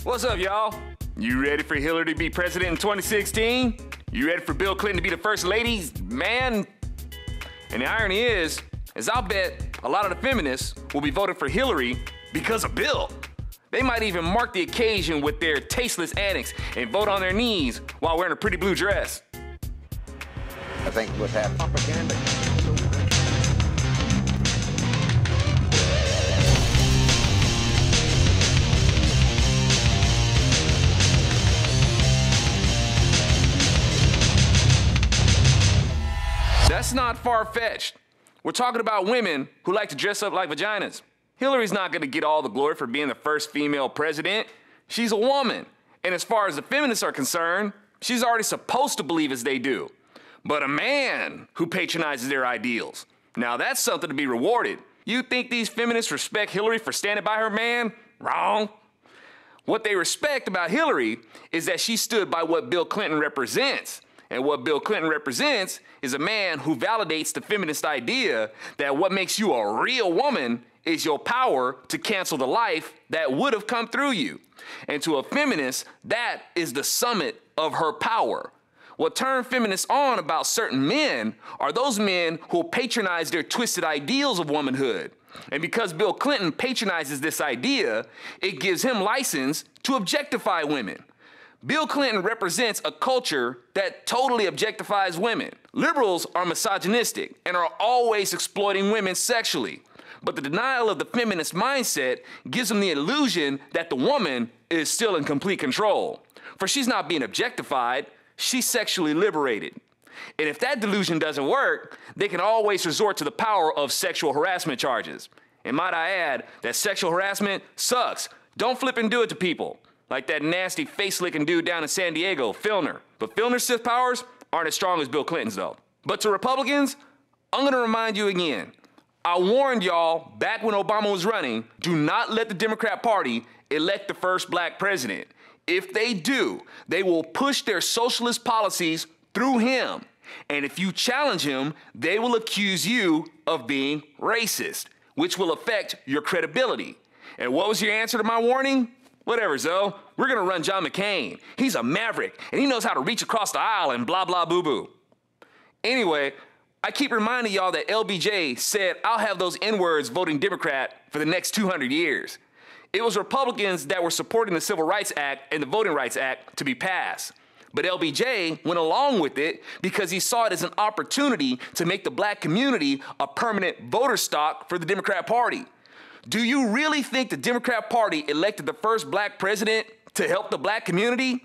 What's up, y'all? You ready for Hillary to be president in 2016? You ready for Bill Clinton to be the first lady's man? And the irony is I'll bet a lot of the feminists will be voting for Hillary because of Bill. They might even mark the occasion with their tasteless antics and vote on their knees while wearing a pretty blue dress. I think what happened. Propaganda. That's not far-fetched. We're talking about women who like to dress up like vaginas. Hillary's not gonna get all the glory for being the first female president. She's a woman. And as far as the feminists are concerned, she's already supposed to believe as they do. But a man who patronizes their ideals, now that's something to be rewarded. You think these feminists respect Hillary for standing by her man? Wrong. What they respect about Hillary is that she stood by what Bill Clinton represents. And what Bill Clinton represents is a man who validates the feminist idea that what makes you a real woman is your power to cancel the life that would have come through you. And to a feminist, that is the summit of her power. What turned feminists on about certain men are those men who patronize their twisted ideals of womanhood. And because Bill Clinton patronizes this idea, it gives him license to objectify women. Bill Clinton represents a culture that totally objectifies women. Liberals are misogynistic and are always exploiting women sexually. But the denial of the feminist mindset gives them the illusion that the woman is still in complete control. For she's not being objectified, she's sexually liberated. And if that delusion doesn't work, they can always resort to the power of sexual harassment charges. And might I add that sexual harassment sucks. Don't flip and do it to people. Like that nasty face-licking dude down in San Diego, Filner. But Filner's Sith powers aren't as strong as Bill Clinton's though. But to Republicans, I'm gonna remind you again. I warned y'all back when Obama was running, do not let the Democrat Party elect the first black president. If they do, they will push their socialist policies through him. And if you challenge him, they will accuse you of being racist, which will affect your credibility. And what was your answer to my warning? Whatever, Zoe. We're gonna run John McCain. He's a maverick, and he knows how to reach across the aisle and blah, blah, boo-boo. Anyway, I keep reminding y'all that LBJ said, I'll have those N-words voting Democrat for the next 200 years. It was Republicans that were supporting the Civil Rights Act and the Voting Rights Act to be passed. But LBJ went along with it because he saw it as an opportunity to make the black community a permanent voter stock for the Democrat Party. Do you really think the Democrat Party elected the first black president to help the black community?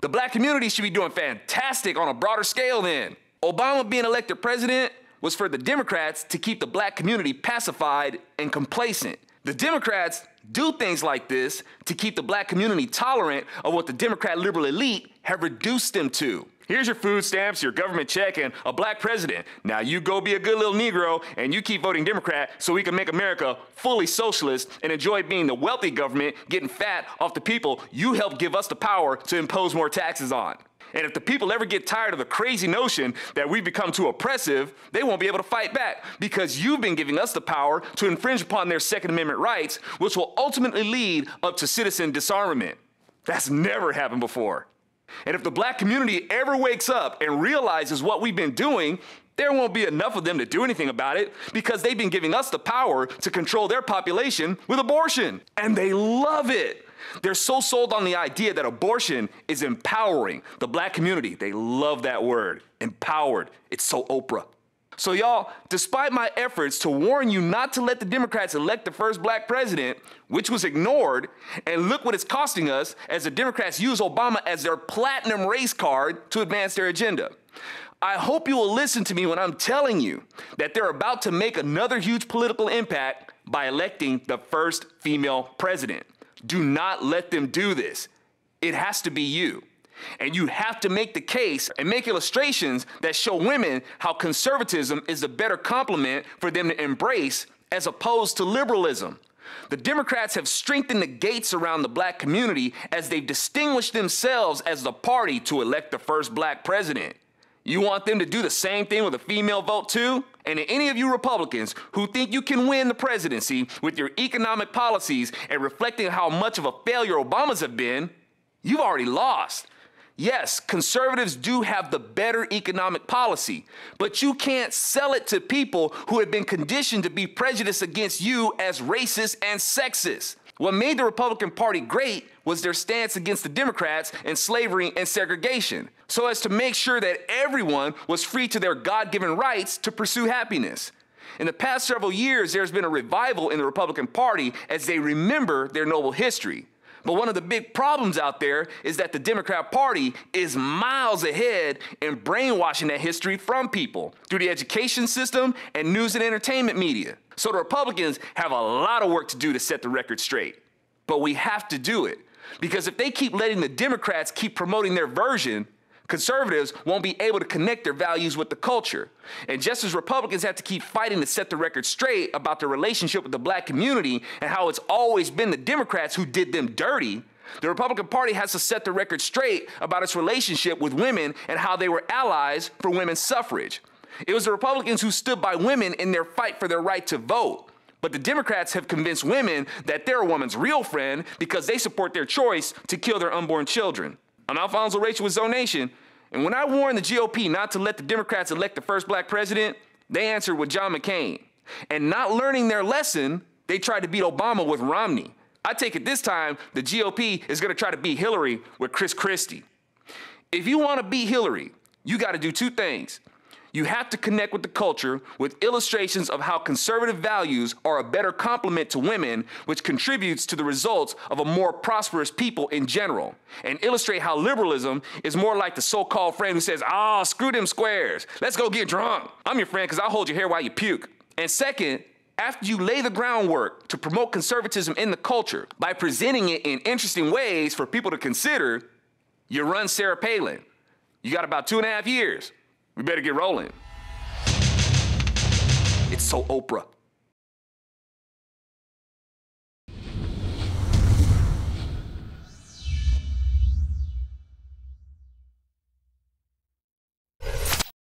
The black community should be doing fantastic on a broader scale then. Obama being elected president was for the Democrats to keep the black community pacified and complacent. The Democrats do things like this to keep the black community tolerant of what the Democrat liberal elite have reduced them to. Here's your food stamps, your government check, and a black president. Now you go be a good little Negro and you keep voting Democrat so we can make America fully socialist and enjoy being the wealthy government getting fat off the people you helped give us the power to impose more taxes on. And if the people ever get tired of the crazy notion that we've become too oppressive, they won't be able to fight back because you've been giving us the power to infringe upon their Second Amendment rights, which will ultimately lead up to citizen disarmament. That's never happened before. And if the black community ever wakes up and realizes what we've been doing, there won't be enough of them to do anything about it because they've been giving us the power to control their population with abortion. And they love it. They're so sold on the idea that abortion is empowering the black community. They love that word, empowered. It's so Oprah. So y'all, despite my efforts to warn you not to let the Democrats elect the first black president, which was ignored, and look what it's costing us as the Democrats use Obama as their platinum race card to advance their agenda. I hope you will listen to me when I'm telling you that they're about to make another huge political impact by electing the first female president. Do not let them do this. It has to be you. And you have to make the case and make illustrations that show women how conservatism is a better complement for them to embrace as opposed to liberalism. The Democrats have strengthened the gates around the black community as they've distinguished themselves as the party to elect the first black president. You want them to do the same thing with a female vote too? And to any of you Republicans who think you can win the presidency with your economic policies and reflecting how much of a failure Obama's have been, you've already lost. Yes, conservatives do have the better economic policy, but you can't sell it to people who have been conditioned to be prejudiced against you as racist and sexist. What made the Republican Party great was their stance against the Democrats and slavery and segregation, so as to make sure that everyone was free to their God-given rights to pursue happiness. In the past several years, there's been a revival in the Republican Party as they remember their noble history. But one of the big problems out there is that the Democrat Party is miles ahead in brainwashing that history from people through the education system and news and entertainment media. So the Republicans have a lot of work to do to set the record straight. But we have to do it, because if they keep letting the Democrats keep promoting their version, conservatives won't be able to connect their values with the culture. And just as Republicans have to keep fighting to set the record straight about their relationship with the black community and how it's always been the Democrats who did them dirty, the Republican Party has to set the record straight about its relationship with women and how they were allies for women's suffrage. It was the Republicans who stood by women in their fight for their right to vote. But the Democrats have convinced women that they're a woman's real friend because they support their choice to kill their unborn children. I'm Alfonso Rachel with ZoneNation, and when I warned the GOP not to let the Democrats elect the first black president, they answered with John McCain. And not learning their lesson, they tried to beat Obama with Romney. I take it this time, the GOP is going to try to beat Hillary with Chris Christie. If you want to beat Hillary, you got to do two things. You have to connect with the culture with illustrations of how conservative values are a better complement to women, which contributes to the results of a more prosperous people in general, and illustrate how liberalism is more like the so-called friend who says, screw them squares, let's go get drunk. I'm your friend because I'll hold your hair while you puke. And second, after you lay the groundwork to promote conservatism in the culture by presenting it in interesting ways for people to consider, you run Sarah Palin. You got about 2.5 years. We better get rolling. It's so Oprah.